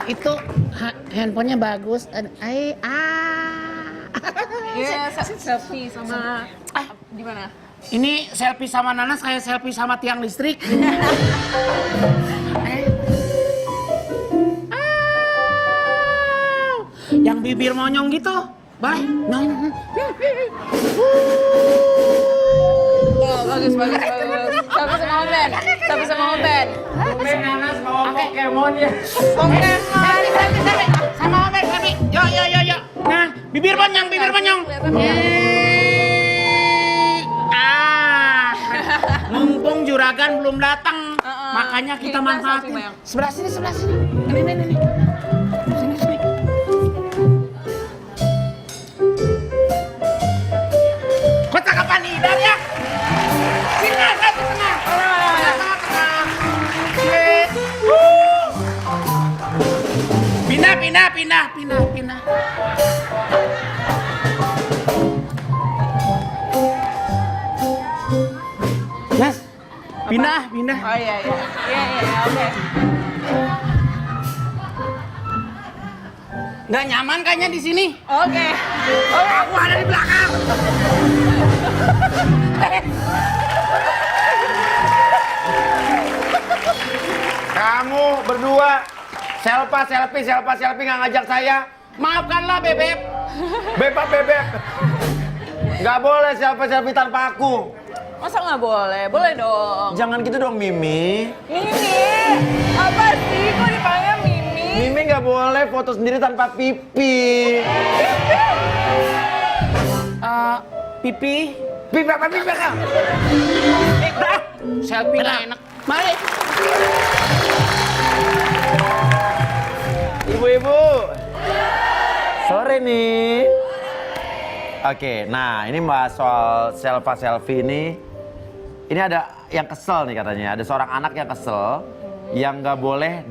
Itu handphonenya bagus. Iya, selfie sama gimana? Ini selfie sama Nanas kayak selfie sama tiang listrik. Yang bibir monyong gitu. Bye. Nyong. Oh, bagus. Tapi sama Oben. Oben Nanas bawa Pokemon ya. Pokemon. Sama Oben, Sabi. Yo. Nah, bibir monyong. Mumpung juragan belum datang, makanya kita manfaatin. Sebelah sini. Ini. Sini. Kok cakapan Ida ya? Sini, satu tengah. Pindah. Mas, pindah. Oh iya, oke. Nggak nyaman kayaknya di sini. Oke. Aku ada di belakang. Kamu berdua selfie nggak ngajak saya. Maafkanlah Bebep. Bebep. Nggak boleh selfie tanpa aku. Masa nggak boleh? Boleh dong. Jangan gitu dong Mimi. Mimi? Apa sih? Kok dipanggil Mimi? Mimi nggak boleh foto sendiri tanpa pipi. Pipi? Pipi apa? Selfie nggak enak. Mari. Ibu-ibu. Sore nih. Oke, nah ini bahas soal selfie ini. Ini ada yang kesel nih katanya. Ada seorang anak yang kesel yang nggak boleh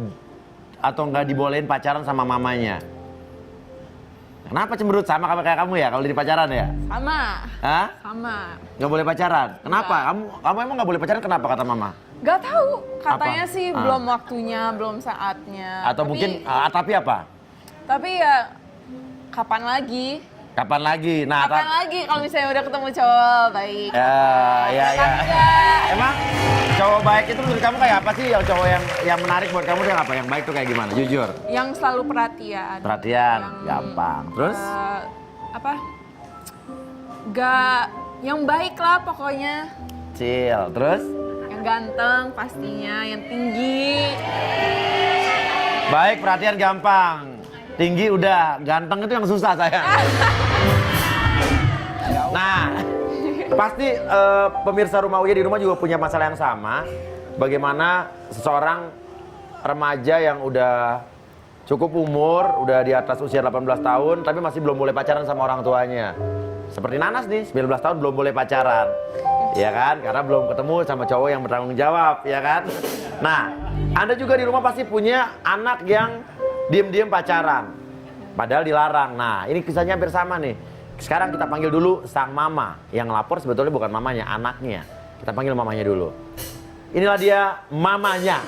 atau nggak dibolehin pacaran sama mamanya. Kenapa cemberut sama kayak kamu ya kalau di pacaran ya? Sama. Hah? Sama. Nggak boleh pacaran? Kenapa? Kamu emang nggak boleh pacaran kenapa kata mama? Gak tahu. Katanya Apa? sih belum waktunya, belum saatnya. Atau mungkin tapi apa? Tapi ya kapan lagi? Kapan lagi? Nah, Kapan lagi kalau misalnya udah ketemu cowok baik? Ya. Enggak. Emang cowok baik itu menurut kamu kayak apa sih? Yang cowok yang menarik buat kamu tuh yang apa? Yang baik tuh kayak gimana? Jujur. Yang selalu perhatian. Perhatian, gampang. Terus? Apa? Gak, yang baik lah pokoknya. Chill. Terus? Yang ganteng pastinya, yang tinggi. Baik, perhatian gampang. Tinggi udah, ganteng itu yang susah sayang. Nah, pasti pemirsa Rumah Uya di rumah juga punya masalah yang sama. Bagaimana seseorang remaja yang udah cukup umur, udah di atas usia 18 tahun, tapi masih belum boleh pacaran sama orang tuanya. Seperti Nanas nih, 19 tahun belum boleh pacaran. Ya kan? Karena belum ketemu sama cowok yang bertanggung jawab, ya kan? Nah, Anda juga di rumah pasti punya anak yang diem-diem pacaran. Padahal dilarang. Nah, ini kisahnya hampir sama nih. Sekarang kita panggil dulu sang mama. Yang lapor sebetulnya bukan mamanya, anaknya. Kita panggil mamanya dulu. Inilah dia mamanya.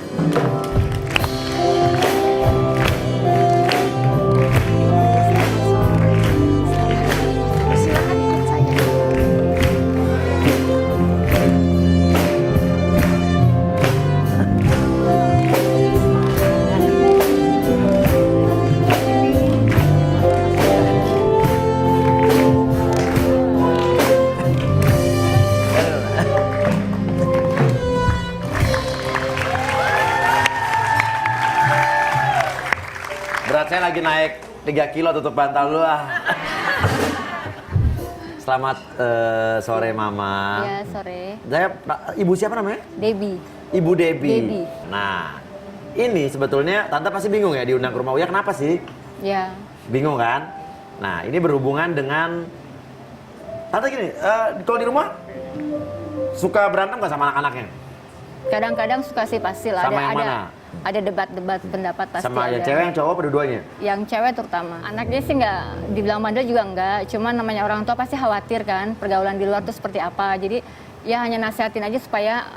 Berat saya lagi naik 3 kilo tutup bantal lu ah. Selamat sore Mama. Ya, sore. Ibu siapa namanya? Debbie. Ibu Debbie. Debbie. Nah, ini sebetulnya Tante pasti bingung ya diundang ke Rumah Uya kenapa sih? Ya. Bingung kan? Nah, ini berhubungan dengan Tante gini, kalau di rumah suka berantem gak sama anak-anaknya? Kadang-kadang suka sih pasti lah. Sama yang mana? Ada debat-debat pendapat pasti. Sama ada. yang cewek, yang cowok, kedua-duanya? Yang cewek terutama. Anaknya sih nggak, dibilang bandel juga nggak. Cuman namanya orang tua pasti khawatir kan pergaulan di luar tuh seperti apa. Jadi ya hanya nasihatin aja supaya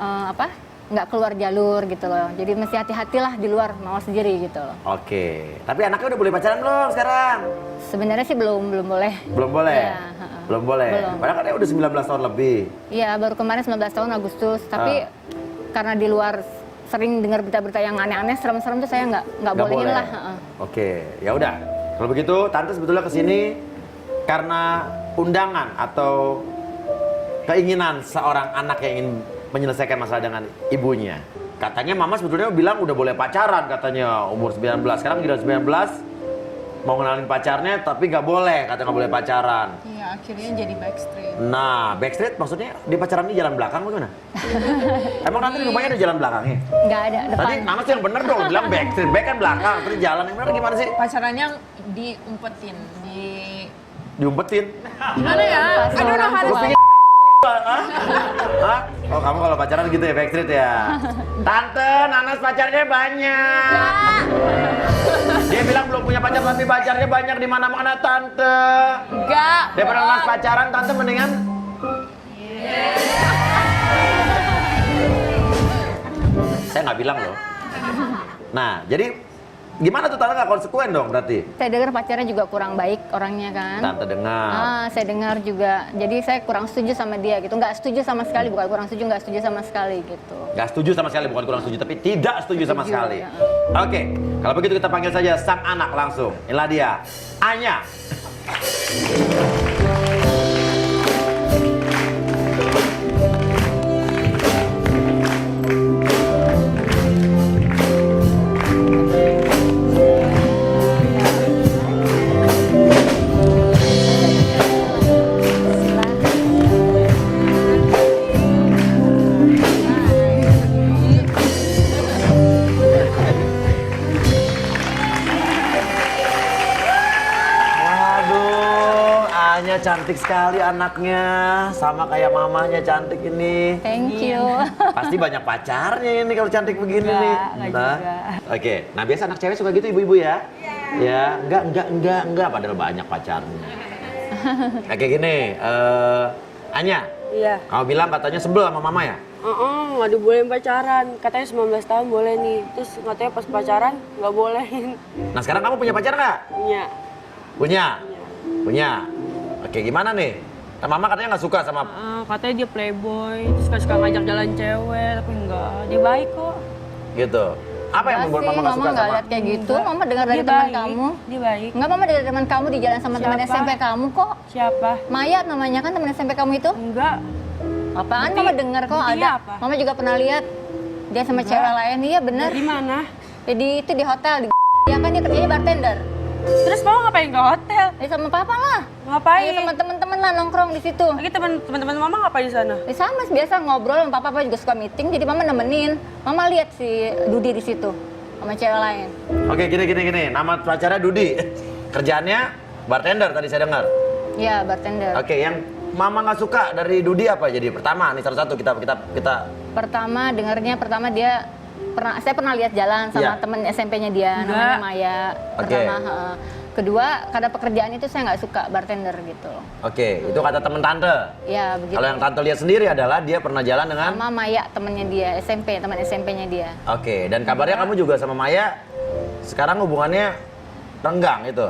nggak keluar jalur gitu loh. Jadi mesti hati-hatilah di luar mau sendiri gitu loh. Oke. Tapi anaknya udah boleh pacaran belum sekarang? Sebenarnya sih belum boleh. Belum boleh? Iya, heeh. Belum boleh? Belum. Padahal kan dia udah 19 tahun lebih. Iya, baru kemarin 19 tahun Agustus. Tapi karena di luar sering dengar berita-berita yang aneh-aneh, serem-serem tuh saya nggak Nggak bolehin boleh. lah. Heeh. Oke, ya udah. Kalau begitu, tante sebetulnya kesini karena undangan atau keinginan seorang anak yang ingin menyelesaikan masalah dengan ibunya. Katanya mama sebetulnya bilang udah boleh pacaran katanya umur 19. Sekarang gila 19 mau kenalin pacarnya tapi nggak boleh, katanya nggak boleh pacaran. Iya, akhirnya jadi backstreet. Nah, backstreet maksudnya di pacaran di jalan belakang bagaimana? Emang nanti di rumahnya ada jalan belakangnya? Nggak ada depan. Tadi Mama sih yang bener dong, bilang backstreet, back kan belakang, terus jalan yang bener gimana sih? Pacarannya diumpetin, Diumpetin. Gimana ya? Pas Aduh, orang harus tua. Hah? Hah? Oh kamu kalau pacaran gitu ya backstreet ya? Tante, Nanas pacarnya banyak. Dia bilang belum punya pacar tapi pacarnya banyak di mana-mana tante. Enggak. Daripada Nanas pacaran, tante mendingan. Saya nggak bilang loh. Nah, jadi gimana tuh tante nggak konsekuen dong berarti? Saya dengar pacarnya juga kurang baik orangnya kan. Tante dengar. Saya dengar juga. Jadi saya kurang setuju sama dia gitu. Nggak setuju sama sekali, bukan kurang setuju, nggak setuju sama sekali gitu. Nggak setuju sama sekali, bukan kurang setuju, tapi tidak setuju sama Setuju, sekali. ya. Oke, kalau begitu kita panggil saja sang anak langsung. Inilah dia, Anya. Waduh, Anya cantik sekali anaknya, sama kayak mamanya cantik ini. Thank you. Pasti banyak pacarnya ini kalau cantik begini nih. Nggak juga. Oke, nah biasa anak cewek suka gitu ibu-ibu ya? Ya, enggak, padahal banyak pacarnya. Oke gini, Anya, Iya. kamu bilang katanya sebel sama mama ya? Nggak dibolehin pacaran. Katanya 19 tahun boleh nih. Terus katanya pas pacaran nggak bolehin. Nah sekarang kamu punya pacar nggak? Punya. Punya? Punya. Oke, gimana nih? Nah, mama katanya nggak suka sama... Katanya dia playboy. Terus suka ngajak jalan cewek. Tapi enggak. Dia baik kok. Gitu. Apa yang membuat mama nggak suka nggak sama... lihat kayak gitu. Mama dengar dari Dia teman baik. kamu. Dia baik. Enggak, Mama dari teman kamu di jalan sama teman Siapa? SMP kamu kok. Siapa? Maya namanya kan teman SMP kamu itu. Enggak. Apaan? Bukti- Mama dengar kok buktinya ada. apa? Mama juga pernah lihat dia sama cewek lain. Iya bener. Di mana? Jadi itu di hotel di ya kan dia kerjanya bartender. Terus mama ngapain ke hotel? Ya sama papa lah. Ngapain? Ya sama teman-teman lah nongkrong di situ. Lagi teman-teman mama ngapain di sana? Ya sama biasa ngobrol sama papa juga suka meeting jadi mama nemenin. Mama lihat si Dudi di situ sama cewek lain. Oke, gini. Nama pacarnya Dudi. Kerjaannya bartender tadi saya dengar. Iya, bartender. Oke, yang mama nggak suka dari Dudi apa jadi? Pertama nih satu-satu kita Pertama dengarnya dia saya pernah lihat jalan sama Iya. temen SMP-nya dia Enggak. namanya Maya. Oke. Pertama, kedua karena pekerjaan itu saya nggak suka bartender gitu. Oke, itu kata temen tante. Ya begitu. Kalau yang tante lihat sendiri adalah dia pernah jalan dengan... Sama Maya temennya dia SMP, teman SMP-nya dia. Oke, dan kabarnya kamu juga sama Maya sekarang hubungannya renggang itu.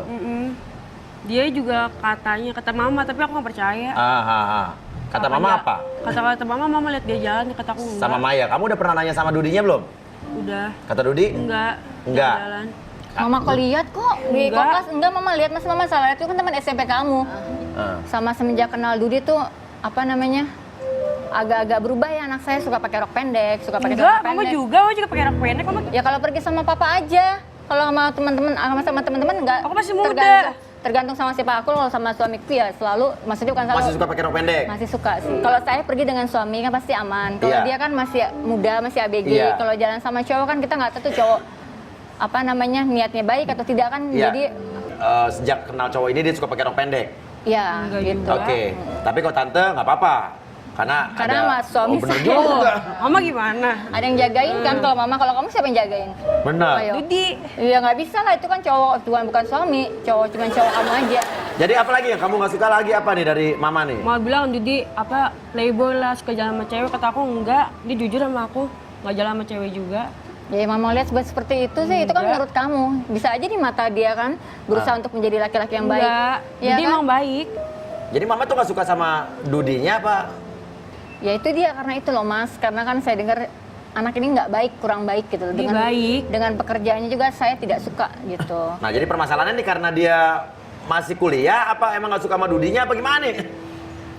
Dia juga kata mama, tapi aku nggak percaya. Kata mama apa? Kata mama lihat dia jalan, kata aku enggak. Sama Maya. Kamu udah pernah nanya sama Dudinya belum? Udah. Kata Dudi? Enggak. Enggak. Jalan. Mama kok lihat kok di Enggak. kokas enggak mama lihat mas mama salah lihat itu kan teman SMP kamu. Sama semenjak kenal Dudi tuh apa namanya agak-agak berubah ya anak saya suka pakai rok pendek, suka pakai Enggak, celana mama pendek. juga pakai rok pendek. Mama Ya kalau pergi sama papa aja. Kalau sama teman-teman enggak. Aku masih muda. Tergantung sama siapa aku. Kalau sama suamiku ya selalu, maksudnya bukan selalu. Masih suka pakai rok pendek? Masih suka sih. Kalau saya pergi dengan suami kan pasti aman. Kalau Iya. dia kan masih muda, masih ABG. Iya. Kalau jalan sama cowok kan kita nggak tahu tuh cowok apa namanya niatnya baik atau tidak kan. Iya. Jadi Sejak kenal cowok ini dia suka pakai rok pendek? ya Enggak gitu. juga. Oke, tapi kalau tante nggak apa-apa. Karena Mas suami bener saya. juga. Mama gimana? Ada yang jagain kan kalau mama, kalau kamu siapa yang jagain? Bener. Ayo. Dudi. Iya nggak bisa lah itu kan cowok, bukan suami, cuma cowok kamu aja. Jadi apa lagi yang kamu nggak suka lagi apa nih dari mama nih? Mama bilang Dudi playboy lah, suka jalan sama cewek. Kata aku enggak, dia jujur sama aku. nggak jalan sama cewek juga. Ya mama lihat seperti itu sih, itu kan menurut kamu. Bisa aja di mata dia kan berusaha untuk menjadi laki-laki yang baik. Enggak, Ya dia kan? emang baik. Jadi mama tuh nggak suka sama Dudinya apa? Ya itu dia, karena itu loh mas. Karena kan saya dengar anak ini nggak baik, kurang baik gitu. Dia baik. Dengan pekerjaannya juga saya tidak suka gitu. Nah jadi permasalahannya nih karena dia masih kuliah apa emang nggak suka sama Dudinya apa gimana nih?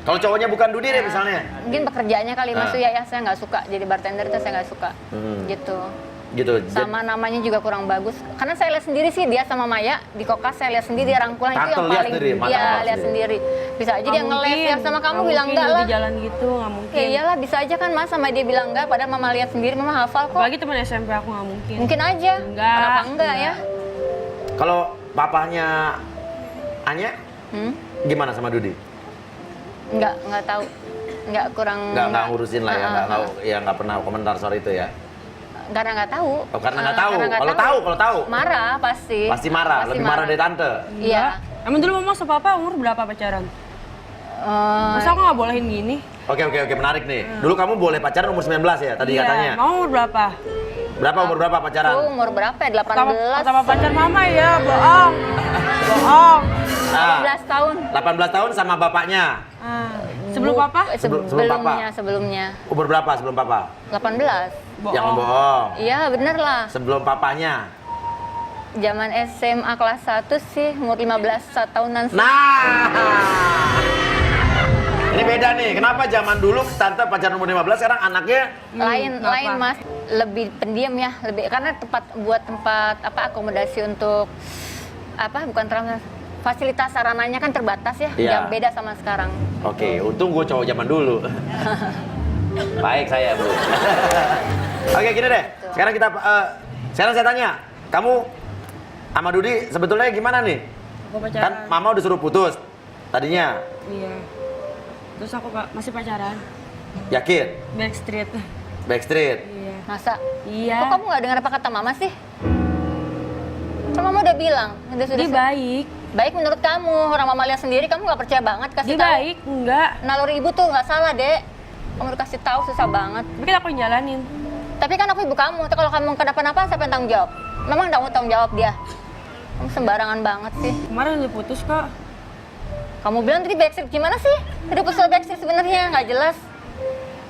Kalau cowoknya bukan Dudi deh misalnya. Mungkin pekerjaannya kali, maksudnya ya saya nggak suka. Jadi bartender itu saya nggak suka gitu. Gitu. Sama namanya juga kurang bagus. Karena saya lihat sendiri sih dia sama Maya di kokas, saya lihat sendiri dia rangkulan itu Tante yang lihat paling sendiri, mata dia apa lihat sendiri? sendiri. Bisa aja Nggak dia ngeles mungkin. ya sama kamu Nggak bilang mungkin enggak lah. di jalan gitu, nggak mungkin. Ya iyalah bisa aja kan mas sama dia bilang enggak, padahal mama lihat sendiri, mama hafal kok. Apalagi teman SMP aku nggak mungkin. Mungkin aja. Enggak. Kenapa enggak ya? Kalau papahnya Anya gimana sama Dudi? Enggak tahu. Enggak kurang. Nggak ngurusin lah ya, nggak pernah komentar soal itu ya. Karena nggak tahu. Oh, karena nggak tahu. Karena nggak Kalau tahu. Marah pasti. Pasti marah, lebih marah dari tante. Iya. Emang dulu mama sama papa umur berapa pacaran? Masa aku nggak bolehin gini? Oke, menarik nih. Dulu kamu boleh pacaran umur 19 ya tadi Iya, katanya. mama umur berapa? Umur berapa pacaran? Tuh umur berapa ya? 18. Pertama pacar mama ya, bohong. Bohong. 18 tahun. 18 tahun sama bapaknya. Sebelum papa? Sebelum papa? Sebelumnya. Umur berapa sebelum papa? 18. Yang bohong. Iya bener lah. Sebelum papanya. Zaman SMA kelas 1 sih umur 15 tahunan sih. Nah. Ini beda nih. Kenapa zaman dulu tante pacaran umur 15 sekarang anaknya lain kenapa? mas, lebih pendiam ya, lebih karena tempat akomodasi untuk bukan terang fasilitas sarananya kan terbatas ya, Iya. yang beda sama sekarang. Oke, untung gue cowok zaman dulu. Baik saya, Bu. Oke, gini deh. Sekarang saya tanya, kamu sama Dudi sebetulnya gimana nih? Aku pacaran. Kan mama udah suruh putus tadinya. Iya. Terus aku masih pacaran. Yakin? Backstreet. Backstreet. Iya. Masa? Iya. Kok kamu nggak dengar apa kata mama sih? Kan mama udah bilang, sudah Dia baik. baik menurut kamu. Orang mama lihat sendiri, kamu nggak percaya banget kasih Dia tahu. baik, enggak. Naluri ibu tuh nggak salah, Dek. Kamu udah kasih tahu susah banget. Tapi kan aku yang jalanin. Tapi kan aku ibu kamu. Tapi kalau kamu kenapa-napa, siapa yang tanggung jawab? Memang nggak mau tanggung jawab dia. Kamu sembarangan banget sih. Kemarin udah putus kok. Kamu bilang tadi backstreet gimana sih? Udah putus backstreet sebenarnya nggak jelas.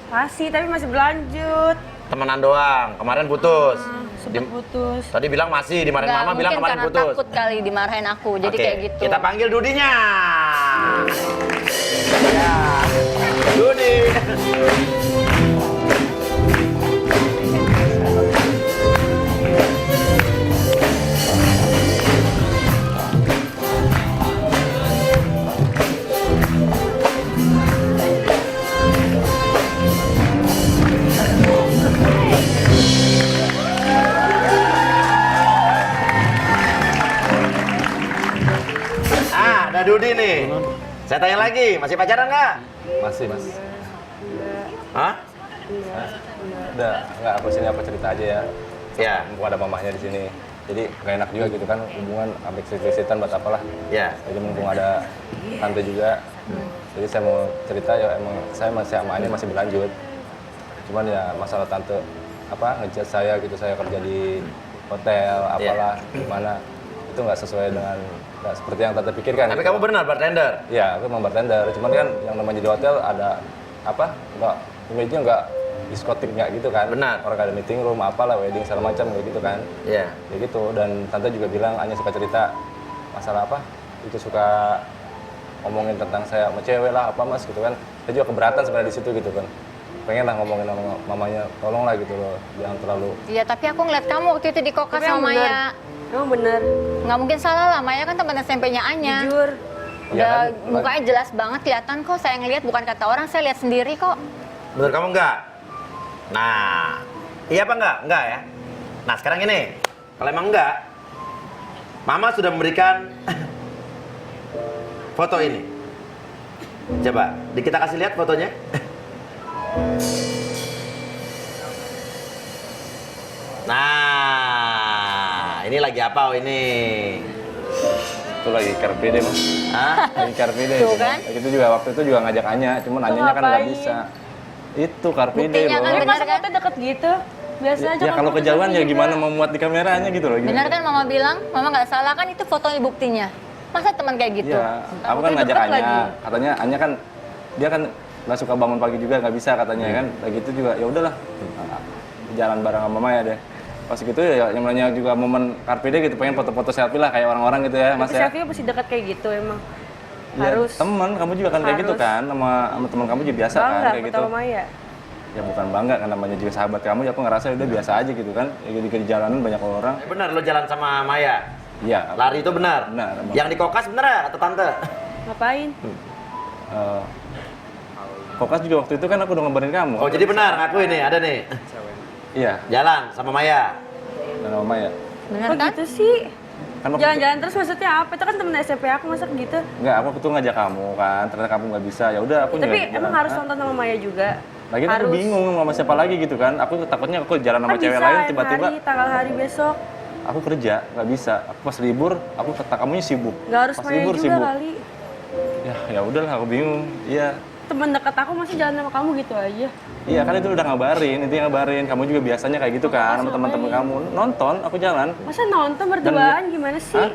Masih, tapi masih berlanjut. Temenan doang. Kemarin putus. Sempet putus. Tadi bilang masih, dimarahin Nggak, mama bilang mungkin kemarin karena putus. takut kali dimarahin aku. Jadi Oke, kayak gitu. kita panggil Dudinya. Ya. Dudi. Ada Dudi nih. Saya tanya lagi, masih pacaran nggak? Masih, Mas. Hah? Udah, enggak, aku sini apa cerita aja ya. Ya, Mumpung ada mamahnya di sini. Jadi nggak enak juga gitu kan hubungan sampai kesit-kesitan buat apalah. ya. Jadi mumpung ada tante juga. Jadi saya mau cerita ya emang saya masih sama Anya masih berlanjut. Cuman ya masalah tante ngejudge saya gitu, saya kerja di hotel apalah gimana itu nggak sesuai dengan nggak seperti yang tante pikirkan. Tapi gitu. kamu benar bartender. Ya, aku emang bartender. Cuman kan yang namanya di hotel ada nggak image-nya nggak diskotik nggak gitu kan. Benar. Orang ada meeting room apalah, wedding segala macam kayak gitu kan. Iya. Ya gitu. Dan tante juga bilang Anya suka cerita masalah itu suka ngomongin tentang saya sama cewek lah apa mas gitu kan. Saya juga keberatan sebenarnya di situ gitu kan. Pengen lah ngomongin sama mamanya, tolonglah gitu loh, jangan terlalu. Iya, tapi aku ngeliat kamu waktu itu di kokas Tapi sama emang bener. Maya. Emang bener. Nggak mungkin salah lah, Maya kan teman SMP-nya Anya. Jujur. Udah Ya kan, mukanya jelas banget kelihatan kok. Saya ngeliat bukan kata orang, saya lihat sendiri kok. Menurut kamu enggak? Nah, iya apa enggak? Enggak ya? Nah, sekarang ini, kalau emang enggak, Mama sudah memberikan foto ini. Coba, kita kasih lihat fotonya. Nah, ini lagi apa ini? Itu lagi Car Free Day mas. Hah? Lagi Car Free Day. Tuh kan? Itu juga waktu itu juga ngajak Anya, cuman Anyanya kan nggak ngapain? bisa. Itu Car Free Day Buktinya loh. kan Tapi benar masa kan? foto deket gitu? Biasa aja Ya kan kalau foto kejauhan selfie ya gimana juga. mau muat di kameranya gitu loh. Benar kan mama bilang, mama nggak salah kan itu fotonya buktinya. Masa teman kayak gitu? Iya, aku kan Fotonya ngajak deket Anya, lagi. katanya Anya kan dia kan nggak suka bangun pagi juga nggak bisa katanya kan. Lagi itu juga ya udahlah jalan bareng sama Maya deh. Pas gitu ya yang namanya juga momen Car Free Day gitu pengen foto-foto selfie lah kayak orang-orang gitu ya Mas Tapi ya. selfie masih dekat kayak gitu emang. Ya, Harus. temen kamu juga kan kayak gitu Harus. kan sama teman kamu juga biasa kan Bangga kayak foto gitu. sama Maya. Ya bukan bangga kan namanya juga sahabat kamu ya aku ngerasa udah biasa aja gitu kan. Ya di jalanan banyak orang. Benar lo jalan sama Maya? Iya. Lari itu benar? Benar, emang. Yang di kokas benar ya atau tante? Ngapain? Eh, Kokas juga waktu itu kan aku udah ngabarin kamu. Oh jadi benar ngaku ini ada nih. Iya, Jalan sama Maya. dan sama Maya. Benar Kok kan? gitu sih? Kan waktu Jalan-jalan terus maksudnya apa? Itu kan temen SMP aku masa gitu. Enggak, aku tuh ngajak kamu kan, ternyata kamu nggak bisa. Ya udah aku Tapi jalan. emang harus nonton sama Maya juga. Lagi aku bingung sama siapa lagi gitu kan. Aku takutnya aku jalan sama Kan cewek bisa lain lain tiba-tiba hari, tanggal hari besok. aku kerja, nggak bisa. Aku pas libur, aku kata kamunya sibuk. Nggak harus Pas Maya libur juga sibuk. kali. Ya udahlah aku bingung. Iya. Temen dekat aku masih jalan sama kamu gitu aja. Iya kan itu udah ngabarin, itu yang ngabarin. Kamu juga biasanya kayak gitu kan sama teman-teman kamu. Nonton, aku jalan. Masa nonton berduaan gimana sih? Hah?